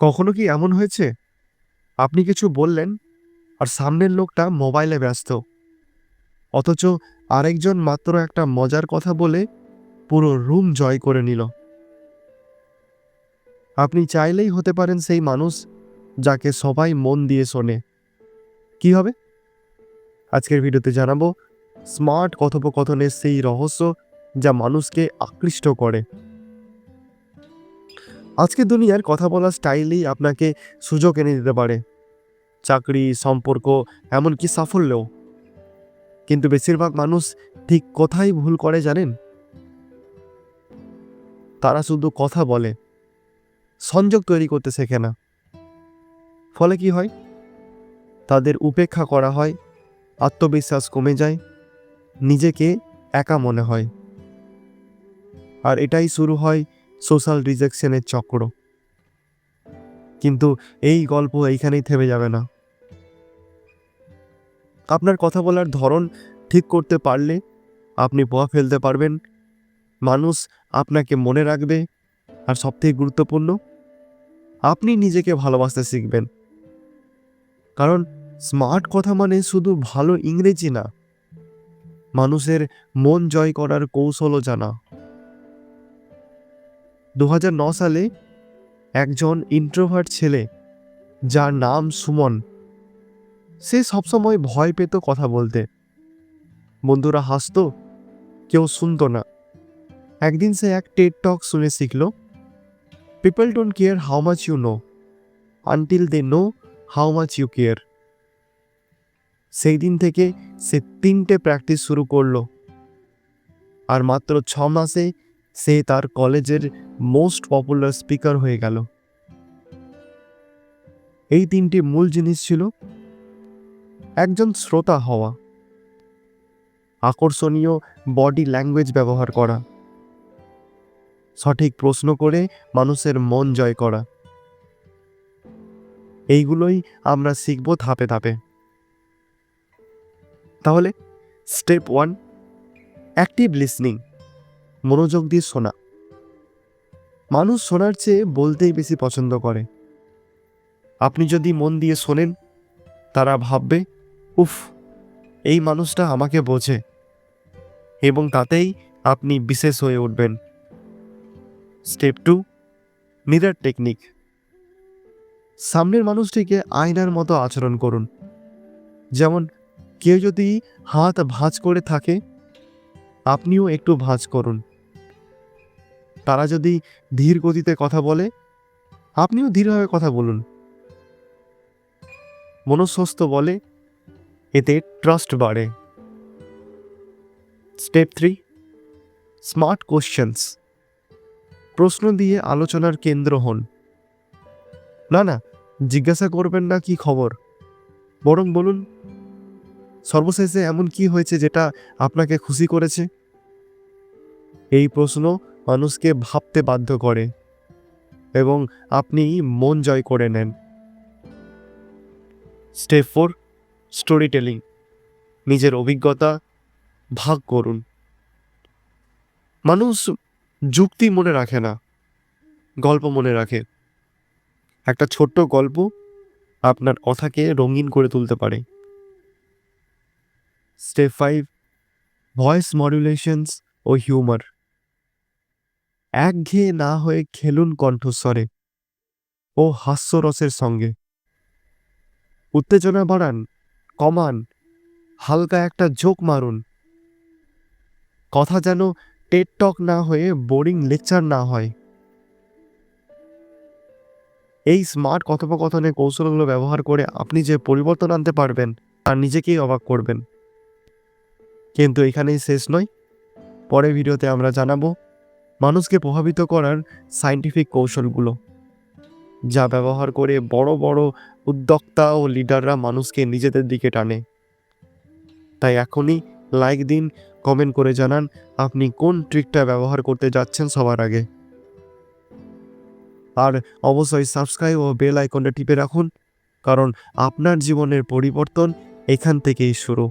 কখনো কি এমন হয়েছে আপনি কিছু বললেন আর সামনের লোকটা মোবাইলে ব্যস্ত, অথচ আরেকজন মাত্র একটা মজার কথা বলে পুরো রুম জয় করে নিল? আপনি চাইলেই হতে পারেন সেই মানুষ যাকে সবাই মন দিয়ে শোনে। কি হবে? আজকের ভিডিওতে জানাবো স্মার্ট কথোপকথনের সেই রহস্য যা মানুষকে আকৃষ্ট করে। আজকের দুনিয়ার কথা বলার স্টাইলই আপনাকে সুযোগ এনে দিতে পারে, চাকরি, সম্পর্ক, এমনকি সাফল্যও। কিন্তু বেশিরভাগ মানুষ ঠিক কোথায় ভুল করে জানেন? তারা শুধু কথা বলে, সংযোগ তৈরি করতে শেখে না। ফলে কি হয়? তাদের উপেক্ষা করা হয়, আত্মবিশ্বাস কমে যায়, নিজেকে একা মনে হয়। আর এটাই শুরু হয় সোশ্যাল রিজেকশনের চক্র। কিন্তু এই গল্প এইখানেই থেমে যাবে না। আপনার কথা বলার ধরন ঠিক করতে পারলে আপনি প্রভাব ফেলতে পারবেন, মানুষ আপনাকে মনে রাখবে, আর সবথেকে গুরুত্বপূর্ণ, আপনি নিজেকে ভালোবাসতে শিখবেন। কারণ স্মার্ট কথা মানে শুধু ভালো ইংরেজি না, মানুষের মন জয় করার কৌশলও জানা। 2009 সালে একজন ইন্ট্রোভার্ট ছেলে, যার নাম সুমন, সে সবসময় ভয় পেত কথা বলতে। বন্ধুরা হাসতো, কেউ শুনতো না। একদিন সে এক টেড টক শুনে শিখল, people don't care how much you know until they know how much you care. সেই দিন থেকে সে 3টে প্র্যাকটিস শুরু করলো, আর মাত্র 6 মাসে সে তার কলেজের মোস্ট পপুলার স্পিকার হয়ে গেল। এই 3টি মূল জিনিস ছিল: একজন শ্রোতা হওয়া, আকর্ষণীয় বডি ল্যাঙ্গুয়েজ ব্যবহার করা, সঠিক প্রশ্ন করে মানুষের মন জয় করা। এইগুলোই আমরা শিখব ধাপে ধাপে। তাহলে স্টেপ 1, অ্যাক্টিভ লিসনিং, মনোযোগ দিয়ে শোনা। মানুষ শোনার চেয়ে বলতেই বেশি পছন্দ করে। আপনি যদি মন দিয়ে শোনেন, তারা ভাববে, উফ, এই মানুষটা আমাকে বোঝে, এবং তাতেই আপনি বিশেষ হয়ে উঠবেন। Step 2, mirror technique. সামনের মানুষটিকে আয়নার মতো আচরণ করুন। যেমন কেউ যদি হাত ভাঁজ করে থাকে, আপনিও একটু ভাঁজ করুন। তারা যদি ধীর গতিতে কথা বলে, আপনিও ধীরভাবে কথা বলুন। মনস্বস্ত বলে, এতে ট্রাস্ট বাড়ে। Step 3, smart questions. প্রশ্ন দিয়ে আলোচনার কেন্দ্র হন। না, জিজ্ঞাসা করবেন না কি খবর, বরং বলুন, সর্বশেষে এমন কি হয়েছে যেটা আপনাকে খুশি করেছে? এই প্রশ্ন মানুষকে ভাবতে বাধ্য করে, এবং আপনি মন জয় করে নেন। Step 4, story telling. নিজের অভিজ্ঞতা ভাগ করুন। মানুষ যুক্তি মনে রাখে না, গল্প মনে রাখে। একটা ছোট্ট গল্প আপনার কথাকে রঙিন করে তুলতে পারে। স্টেপ 5, ভয়েস মডুলেশনস ও হিউমার। একঘেয়ে না হয়ে খেলুন কণ্ঠস্বরে ও হাস্যরসের সঙ্গে। উত্তেজনা বাড়ান, কমান, হালকা একটা জোক মারুন। কথা যেন টেড টক না হয়ে বোরিং লেকচার না হয়। এই স্মার্ট কথোপকথনের কৌশলগুলো ব্যবহার করে আপনি যে পরিবর্তন আনতে পারবেন, আর নিজেকেই অবাক করবেন। কিন্তু এখানেই শেষ নয়। পরের ভিডিওতে আমরা জানাবো মানুষকে প্রভাবিত করার সায়েন্টিফিক কৌশলগুলো, যা ব্যবহার করে বড় বড় উদ্যোক্তা ও লিডাররা মানুষকে নিজেদের দিকে টানে। তাই এখনই লাইক দিন, কমেন্ট করে জানান আপনি কোন ট্রিকটা ব্যবহার করতে যাচ্ছেন সবার আগে। আর অবশ্যই সাবস্ক্রাইব ও বেল আইকনটা টিপে রাখুন, কারণ আপনার জীবনের পরিবর্তন এখান থেকেই শুরু।